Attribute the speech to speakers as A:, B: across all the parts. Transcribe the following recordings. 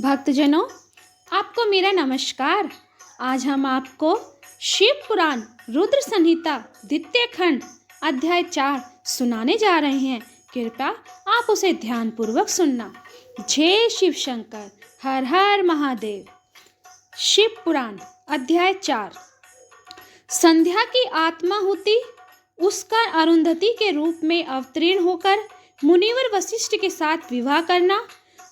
A: भक्तजनों, आपको मेरा नमस्कार। आज हम आपको शिव पुराण रुद्र संहिता द्वितीय खंड अध्याय 4 सुनाने जा रहे हैं। कृपया आप उसे ध्यानपूर्वक सुनना। जय शिव शंकर, हर हर महादेव। शिव पुराण अध्याय 4। संध्या की आत्माहुति उसका अरुंधति के रूप में अवतीर्ण होकर मुनिवर वशिष्ठ के साथ विवाह करना,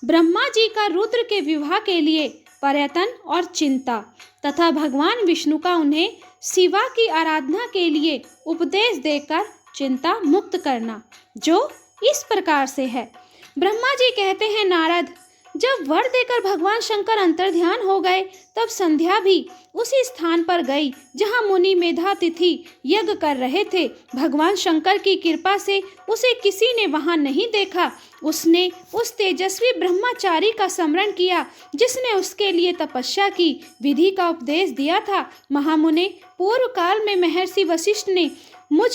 A: ब्रह्मा जी का रुद्र के विवाह के लिए प्रयत्न और चिंता तथा भगवान विष्णु का उन्हें शिवा की आराधना के लिए उपदेश देकर चिंता मुक्त करना, जो इस प्रकार से है। ब्रह्मा जी कहते हैं, नारद, जब वर देकर भगवान शंकर अंतर्ध्यान हो गए, तब संध्या भी उसी स्थान पर गई जहां मुनि मेधा तिथि यज्ञ कर रहे थे। भगवान शंकर की कृपा से उसे किसी ने वहां नहीं देखा। उसने उस तेजस्वी ब्रह्मचारी का स्मरण किया जिसने उसके लिए तपस्या की विधि का उपदेश दिया था। महामुने, पूर्व काल में महर्षि वशिष्ठ ने मुझ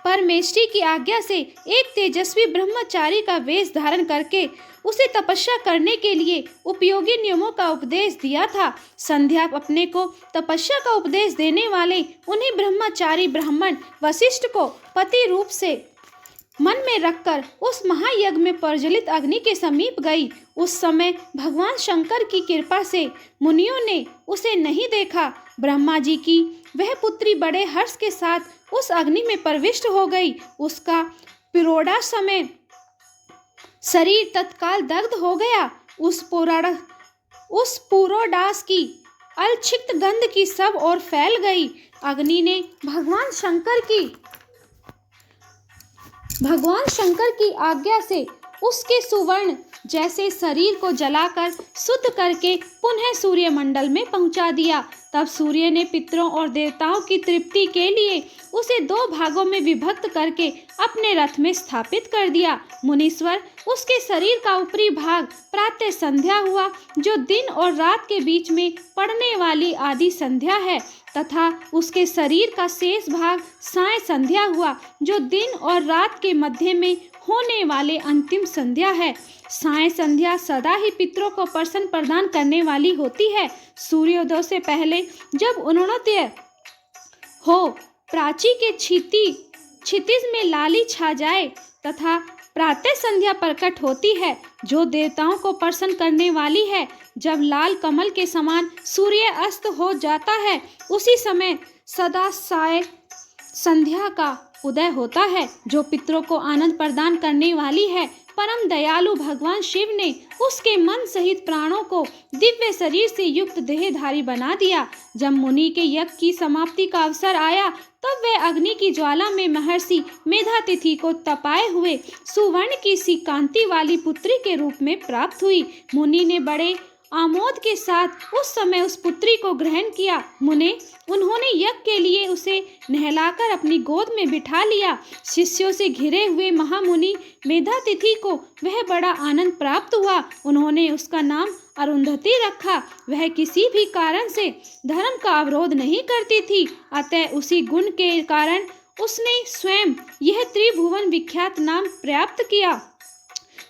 A: परमेष्टि की आज्ञा से एक तेजस्वी ब्रह्मचारी का वेश धारण करके उसे तपस्या करने के लिए उपयोगी नियमों का उपदेश दिया था। संध्या अपने को तपस्या का उपदेश देने वाले उन्हीं ब्रह्मचारी ब्राह्मण वशिष्ठ को पति रूप से मन में रखकर उस महायज्ञ में प्रज्वलित अग्नि के समीप गई। उस समय भगवान शंकर की कृपा से मुनियों ने उसे नहीं देखा। ब्रह्मा जी की वह पुत्री बड़े हर्ष के साथ उस अग्नि में प्रविष्ट हो गई। उसका पिरोड़ा समय शरीर तत्काल दग्ध हो गया। उस पुरोडास की अलक्षित गंध की सब ओर फैल गई। अग्नि ने भगवान शंकर की आज्ञा से उसके सुवर्ण जैसे शरीर को जलाकर शुद्ध करके पुनः सूर्यमंडल में पहुंचा दिया। तब सूर्य ने पितरों और देवताओं की तृप्ति के लिए उसे 2 भागों में विभक्त करके अपने रथ में स्थापित कर दिया। मुनीश्वर, उसके शरीर का ऊपरी भाग प्रातः संध्या हुआ, जो दिन और रात के बीच में पड़ने वाली आदि संध्या है, तथा उसके शरीर का शेष भाग साय संध्या हुआ, जो दिन और रात के मध्य में होने वाले अंतिम संध्या है। साय संध्या सदा ही पितरों को प्रसन्न प्रदान करने वाली होती है। सूर्योदय से पहले जब उन्नत्य हो, प्राची के क्षितिज में लाली छा जाए तथा प्रातः संध्या प्रकट होती है, जो देवताओं को प्रसन्न करने वाली है। जब लाल कमल के समान सूर्य अस्त हो जाता है, उसी समय सदा साय संध्या का उदय होता है, जो पितरों को आनंद प्रदान करने वाली है। परम दयालु भगवान शिव ने उसके मन सहित प्राणों को दिव्य शरीर से युक्त देहधारी बना दिया। जब मुनि के यज्ञ की समाप्ति का अवसर आया, तब वह अग्नि की ज्वाला में महर्षि मेधातिथि को तपाए हुए सुवर्ण की सी कांति वाली पुत्री के रूप में प्राप्त हुई। मुनि ने बड़े आमोद के साथ उस समय उस पुत्री को ग्रहण किया। उन्होंने यज्ञ के लिए उसे नहलाकर अपनी गोद में बिठा लिया। शिष्यों से घिरे हुए महामुनि मेधातिथि को वह बड़ा आनंद प्राप्त हुआ। उन्होंने उसका नाम अरुंधति रखा। वह किसी भी कारण से धर्म का अवरोध नहीं करती थी, अतः उसी गुण के कारण उसने स्वयं यह त्रिभुवन विख्यात नाम प्राप्त किया।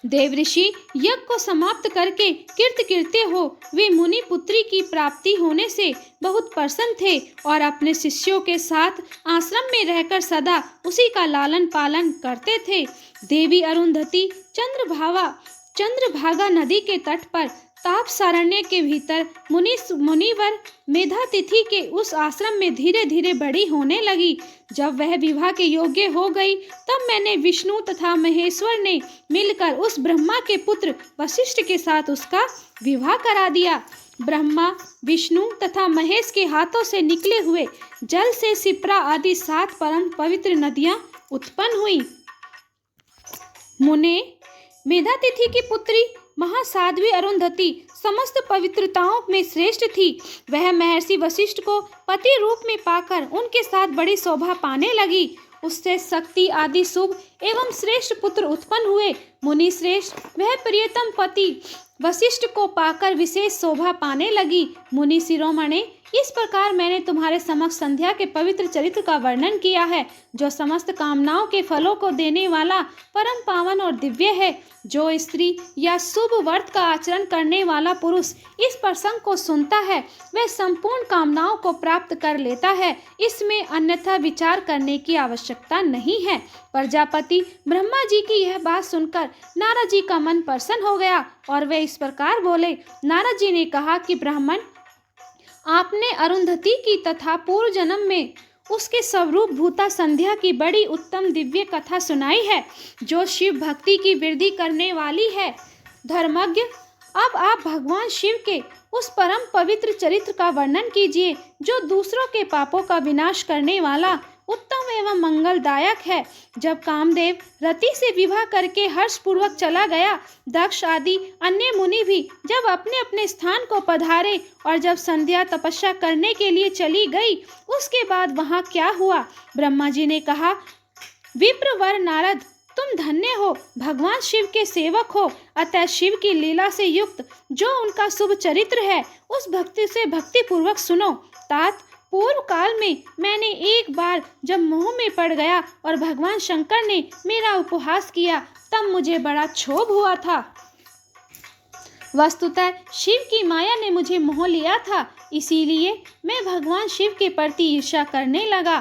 A: देवऋषि यज्ञ को समाप्त करके कृतकृत्य हो वे मुनि पुत्री की प्राप्ति होने से बहुत प्रसन्न थे और अपने शिष्यों के साथ आश्रम में रहकर सदा उसी का लालन पालन करते थे। देवी अरुंधति चंद्रभागा नदी के तट पर तापसारण्य के भीतर मुनिवर मेधातिथि के उस आश्रम में धीरे धीरे बड़ी होने लगी। जब वह विवाह के योग्य हो गई, तब मैंने विष्णु तथा महेश्वर ने मिलकर उस ब्रह्मा के पुत्र वशिष्ठ के साथ उसका विवाह करा दिया। ब्रह्मा, विष्णु तथा महेश के हाथों से निकले हुए जल से शिप्रा आदि 7 परम पवित्र नदियां उत्पन्न हुई। मुने, मेधातिथि की पुत्री महासाध्वी अरुंधति समस्त पवित्रताओं में श्रेष्ठ थी। वह महर्षि वशिष्ठ को पति रूप में पाकर उनके साथ बड़ी शोभा पाने लगी। उससे शक्ति आदि शुभ एवं श्रेष्ठ पुत्र उत्पन्न हुए। मुनि श्रेष्ठ वह प्रियतम पति वशिष्ठ को पाकर विशेष शोभा पाने लगी। मुनि शिरोमणि, इस प्रकार मैंने तुम्हारे समक्ष संध्या के पवित्र चरित्र का वर्णन किया है, जो समस्त कामनाओं के फलों को देने वाला, परम पावन और दिव्य है। जो स्त्री या शुभ व्रत का आचरण करने वाला पुरुष इस प्रसंग को सुनता है, वह संपूर्ण कामनाओं को प्राप्त कर लेता है। इसमें अन्यथा विचार करने की आवश्यकता नहीं है। प्रजापति ब्रह्मा जी की यह बात सुनकर नारद जी का मन प्रसन्न हो गया और वे इस प्रकार बोले। नारद जी ने कहा कि ब्राह्मण, आपने अरुंधति की तथा पूर्व जन्म में उसके स्वरूप भूता संध्या की बड़ी उत्तम दिव्य कथा सुनाई है, जो शिव भक्ति की वृद्धि करने वाली है। धर्मज्ञ, अब आप भगवान शिव के उस परम पवित्र चरित्र का वर्णन कीजिए, जो दूसरों के पापों का विनाश करने वाला, उत्तम एवं मंगलदायक है। जब कामदेव रति से विवाह करके हर्षपूर्वक चला गया, दक्ष आदि अन्य मुनि भी जब अपने अपने स्थान को पधारे और जब संध्या तपस्या करने के लिए चली गई, उसके बाद वहाँ क्या हुआ? ब्रह्मा जी ने कहा, विप्रवर नारद, तुम धन्य हो, भगवान शिव के सेवक हो। अतः शिव की लीला से युक्त जो उनका शुभ चरित्र है, उस भक्ति से भक्ति पूर्वक सुनो। तात, पूर्व काल में मैंने एक बार जब मोह में पड़ गया और भगवान शंकर ने मेरा उपहास किया, तब मुझे बड़ा क्षोभ हुआ था। वस्तुतः शिव की माया ने मुझे मोह लिया था, इसीलिए मैं भगवान शिव के प्रति ईर्ष्या करने लगा।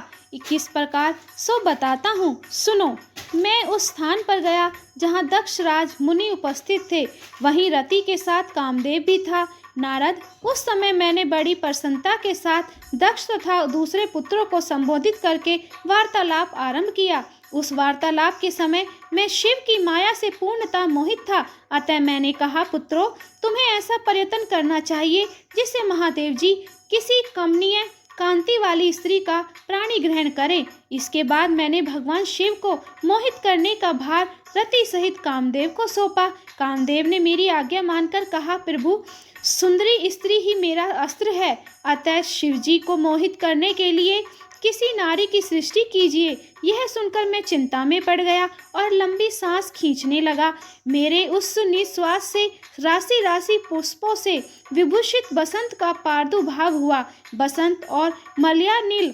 A: किस प्रकार सो बताता हूँ, सुनो। मैं उस स्थान पर गया जहाँ दक्ष राज मुनि उपस्थित थे, वहीं रति के साथ कामदेव भी था। नारद, उस समय मैंने बड़ी प्रसन्नता के साथ दक्ष तथा दूसरे पुत्रों को संबोधित करके वार्तालाप आरंभ किया। उस वार्तालाप के समय मैं शिव की माया से पूर्णतः मोहित था। अतः मैंने कहा, पुत्रों, तुम्हें ऐसा प्रयत्न करना चाहिए जिससे महादेव जी किसी कमनीय कांति वाली स्त्री का प्राणी ग्रहण करें। इसके बाद मैंने भगवान शिव को मोहित करने का भार रति सहित कामदेव को सौंपा। कामदेव ने मेरी आज्ञा मानकर कहा, प्रभु, सुंदरी स्त्री ही मेरा अस्त्र है, अतः शिव जी को मोहित करने के लिए किसी नारी की सृष्टि कीजिए। यह सुनकर मैं चिंता में पड़ गया और लंबी सांस खींचने लगा। मेरे उस निश्वास से राशि राशि पुष्पों से विभूषित बसंत का प्रादुर्भाव हुआ। बसंत और मलयानील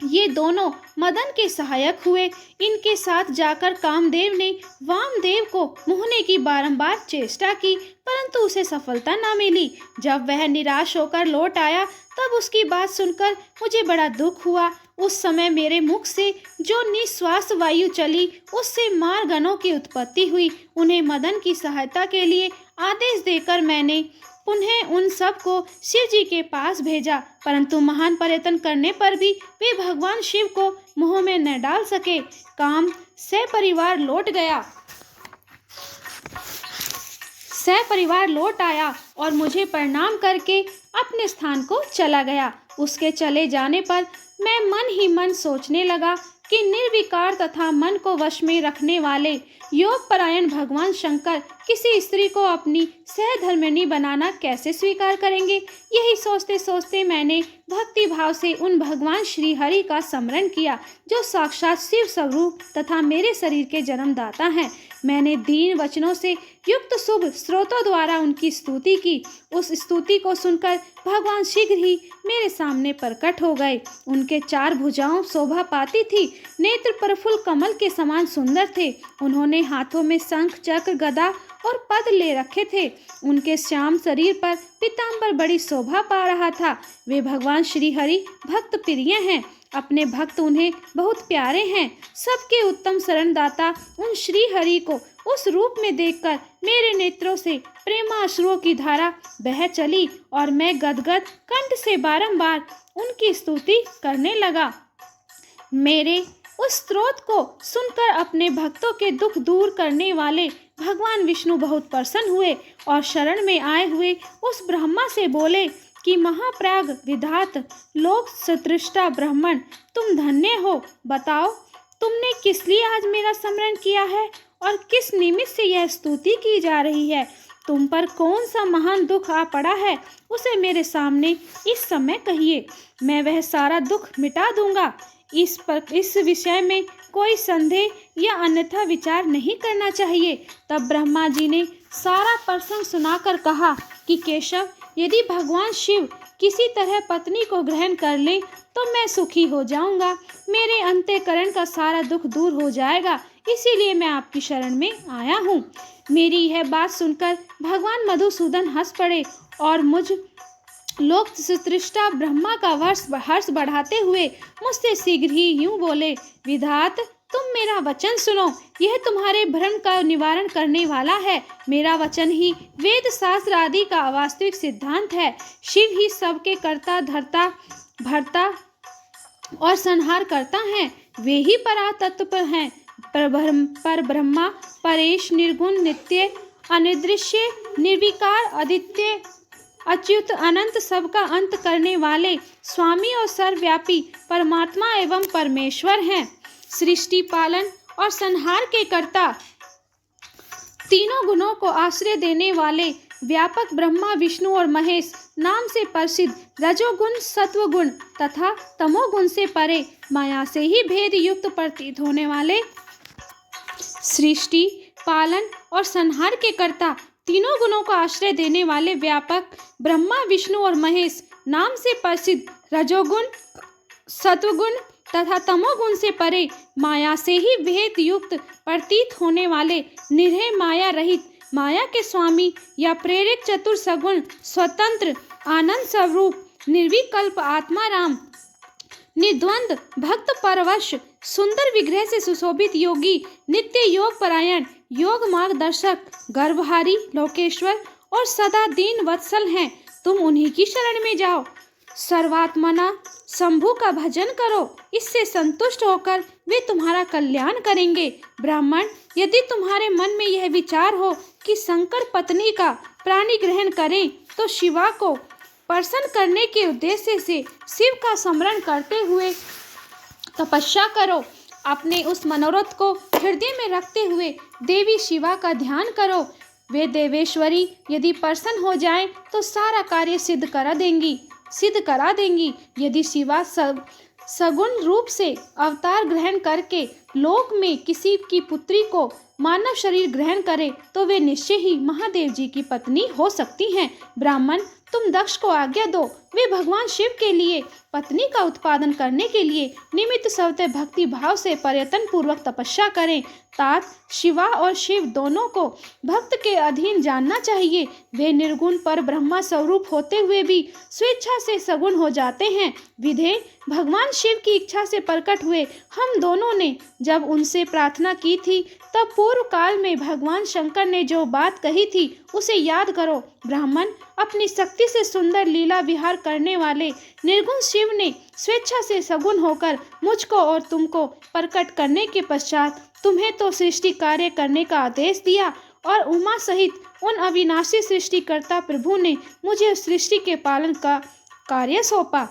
A: ये दोनों मदन के सहायक हुए। इनके साथ जाकर कामदेव ने वामदेव को मोहने की बारंबार चेष्टा की, परंतु उसे सफलता न मिली। जब वह निराश होकर लौट आया, तब उसकी बात सुनकर मुझे बड़ा दुख हुआ। उस समय मेरे मुख से जो निश्वास वायु चली, उससे मारगणों की उत्पत्ति हुई। उन्हें मदन की सहायता के लिए आदेश देकर मैंने पुनः उन सब को शिव जी के पास भेजा, परंतु महान प्रयत्न करने पर भी वे भगवान शिव को मोह में न डाल सके। काम सपरिवार लौट आया और मुझे प्रणाम करके अपने स्थान को चला गया। उसके चले जाने पर मैं मन ही मन सोचने लगा कि निर्विकार तथा मन को वश में रखने वाले योग परायण भगवान शंकर किसी स्त्री को अपनी सहधर्मिणी बनाना कैसे स्वीकार करेंगे। यही सोचते सोचते मैंने भक्ति भाव से उन भगवान श्री हरि का स्मरण किया, जो साक्षात शिव स्वरूप तथा मेरे शरीर के जन्मदाता हैं। मैंने दीन वचनों से युक्त शुभ स्रोतों द्वारा उनकी स्तुति की। उस स्तुति को सुनकर भगवान शीघ्र ही मेरे सामने प्रकट हो गए। उनके चार भुजाओं शोभा पाती थी, नेत्र प्रफुल्ल कमल के समान सुंदर थे। उन्होंने हाथों में शंख, चक्र, गदा और पद ले रखे थे। उनके श्याम शरीर पर पीतांबर बड़ी शोभा पा रहा था। वे भगवान श्री हरि भक्त प्रिय हैं, अपने भक्त उन्हें बहुत प्यारे हैं। सबके उत्तम शरणदाता उन श्री हरि को उस रूप में देखकर मेरे नेत्रों से प्रेमाश्रुओं की धारा बह चली और मैं गदगद कंठ से बारंबार उनकी स्तुति करने लगा। मेरे उस स्तोत्र को सुनकर अपने भक्तों के दुख दूर करने वाले भगवान विष्णु बहुत प्रसन्न हुए और शरण में आए हुए उस ब्रह्मा से बोले कि महाप्राग विधात लोक सदृष्टा ब्राह्मण, तुम धन्य हो। बताओ, तुमने किस लिए आज मेरा स्मरण किया है और किस निमित्त से यह स्तुति की जा रही है? तुम पर कौन सा महान दुख आ पड़ा है, उसे मेरे सामने इस समय कहिए। मैं वह सारा दुख मिटा दूंगा। इस विषय में कोई संदेह या अन्यथा विचार नहीं करना चाहिए। तब ब्रह्मा जी ने सारा प्रसंग सुनाकर कहा कि केशव, यदि भगवान शिव किसी तरह पत्नी को ग्रहण कर ले तो मैं सुखी हो जाऊंगा, मेरे अंतःकरण का सारा दुख दूर हो जाएगा, इसीलिए मैं आपकी शरण में आया हूँ। मेरी यह बात सुनकर भगवान मधुसूदन हंस पड़े और मुझ लोक सृष्टा ब्रह्मा का हर्ष बढ़ाते हुए मुझसे शीघ्र ही यूं बोले, विधात तुम मेरा वचन सुनो, यह तुम्हारे भ्रम का निवारण करने वाला है। मेरा वचन ही वेद शास्त्र आदि का वास्तविक सिद्धांत है। शिव ही सबके कर्ता धर्ता भरता और संहार करता है, वे ही परातत्व हैं। पर ब्रह्मा परेश निर्गुण नित्य अनिदृश्य निर्विकार अद्वितीय अच्युत अनंत सबका अंत करने वाले स्वामी और सर्वव्यापी परमात्मा एवं परमेश्वर हैं। सृष्टि पालन और संहार के कर्ता, तीनों गुणों को आश्रय देने वाले व्यापक ब्रह्मा विष्णु और महेश नाम से प्रसिद्ध रजोगुण सत्वगुण तथा तमोगुण से परे माया से ही भेद युक्त प्रतीत होने वाले, सृष्टि पालन और संहार के कर्ता, तीनों गुणों को आश्रय देने वाले व्यापक ब्रह्मा विष्णु और महेश नाम से प्रसिद्ध रजोगुण सत्वगुण तथा तमोगुण से परे माया से ही भेद युक्त प्रतीत होने वाले, निर्भय माया रहित, माया के स्वामी या प्रेरक चतुर सगुण स्वतंत्र आनंद स्वरूप निर्विकल्प आत्मा राम, निर्द्वंद भक्त परवश सुंदर विग्रह से सुशोभित योगी, नित्य योग परायण योग मार्गदर्शक गर्भहारी लोकेश्वर और सदा दीन वत्सल हैं। तुम उन्हीं की शरण में जाओ, सर्वात्मना शंभु का भजन करो, इससे संतुष्ट होकर वे तुम्हारा कल्याण करेंगे। ब्राह्मण, यदि तुम्हारे मन में यह विचार हो कि शंकर पत्नी का प्राणी ग्रहण करें तो शिवा को प्रसन्न करने के उद्देश्य से शिव का स्मरण करते हुए तपस्या करो। अपने उस मनोरथ को हृदय में रखते हुए देवी शिवा का ध्यान करो। वे देवेश्वरी यदि प्रसन्न हो जाएं तो सारा कार्य सिद्ध करा देंगी। यदि शिवा सगुण रूप से अवतार ग्रहण करके लोक में किसी की पुत्री को मानव शरीर ग्रहण करे तो वे निश्चय ही महादेव जी की पत्नी हो सकती हैं। ब्राह्मण, तुम दक्ष को आज्ञा दो, वे भगवान शिव के लिए पत्नी का उत्पादन करने के लिए निमित्त स्वतः भक्ति भाव से प्रयत्न पूर्वक तपस्या करें। तात शिवा और शिव दोनों को भक्त के अधीन जानना चाहिए। वे निर्गुण पर ब्रह्मा स्वरूप होते हुए भी स्वेच्छा से सगुण हो जाते हैं। विधे भगवान शिव की इच्छा से प्रकट हुए हम दोनों ने जब उनसे प्रार्थना की थी तब पूर्व काल में भगवान शंकर ने जो बात कही थी उसे याद करो। ब्राह्मण, अपनी शक्ति से सुंदर लीला विहार करने वाले निर्गुण शिव ने स्वेच्छा से सगुण होकर मुझको और तुमको प्रकट करने के पश्चात तुम्हें तो सृष्टि कार्य करने का आदेश दिया और उमा सहित उन अविनाशी सृष्टिकर्ता प्रभु ने मुझे सृष्टि के पालन का कार्य सौंपा।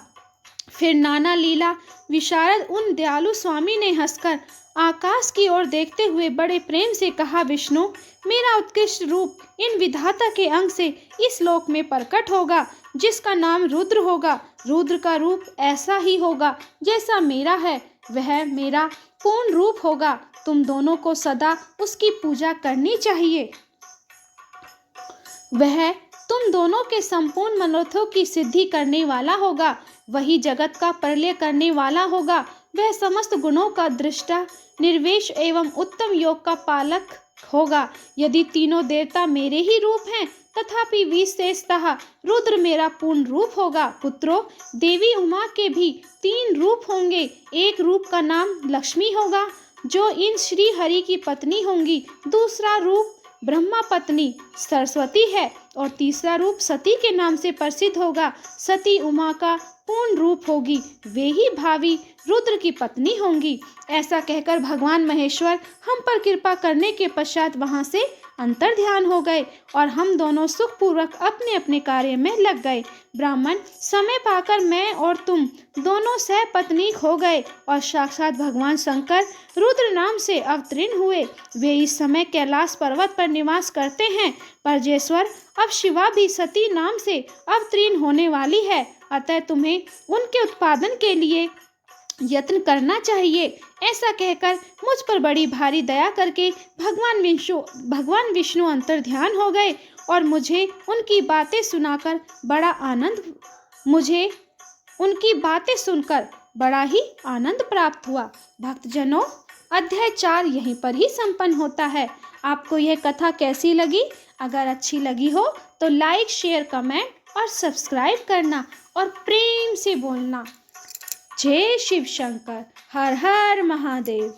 A: फिर नाना लीला विशारद उन दयालु स्वामी ने हंसकर आकाश की ओर देखते हुए बड़े प्रेम से कहा, विष्णु, मेरा उत्कृष्ट रूप इन विधाता के अंग से इस लोक में प्रकट होगा जिसका नाम रुद्र होगा। रुद्र का रूप ऐसा ही होगा जैसा मेरा है, वह मेरा पूर्ण रूप होगा। तुम दोनों को सदा उसकी पूजा करनी चाहिए। वह तुम दोनों के संपूर्ण मनोरथों की सिद्धि करने वाला होगा। वही जगत का प्रलय करने वाला होगा। वह समस्त गुणों का दृष्टा निर्वेश एवं उत्तम योग का पालक होगा। यदि तीनों देवता मेरे ही रूप हैं तथापि विशेषतः रुद्र मेरा पूर्ण रूप होगा। पुत्रों, देवी उमा के भी 3 रूप होंगे। एक रूप का नाम लक्ष्मी होगा जो इन श्री हरि की पत्नी होंगी। दूसरा रूप ब्रह्मा पत्नी सरस्वती है और तीसरा रूप सती के नाम से प्रसिद्ध होगा। सती उमा का पूर्ण रूप होगी, वे ही भावी रुद्र की पत्नी होंगी। ऐसा कहकर भगवान महेश्वर हम पर कृपा करने के पश्चात वहां से अंतर ध्यान हो गए और हम दोनों सुखपूर्वक अपने अपने कार्य में लग गए। ब्राह्मण, समय पाकर मैं और तुम दोनों सहपत्नीक हो गए और साक्षात भगवान शंकर रुद्र नाम से अवतीर्ण हुए। वे इस समय कैलाश पर्वत पर निवास करते हैं। परजेश्वर, अब शिवा भी सती नाम से अवतीर्ण होने वाली है, अतः तुम्हें उनके उत्पादन के लिए यत्न करना चाहिए। ऐसा कहकर मुझ पर बड़ी भारी दया करके भगवान विष्णु अंतर ध्यान हो गए और मुझे उनकी बातें सुनाकर बड़ा आनंद मुझे उनकी बातें सुनकर बड़ा ही आनंद प्राप्त हुआ। भक्तजनों, अध्याय 4 यहीं पर ही संपन्न होता है। आपको यह कथा कैसी लगी? अगर अच्छी लगी हो तो लाइक, शेयर, कमेंट और सब्सक्राइब करना और प्रेम से बोलना, जय शिव शंकर, हर हर महादेव।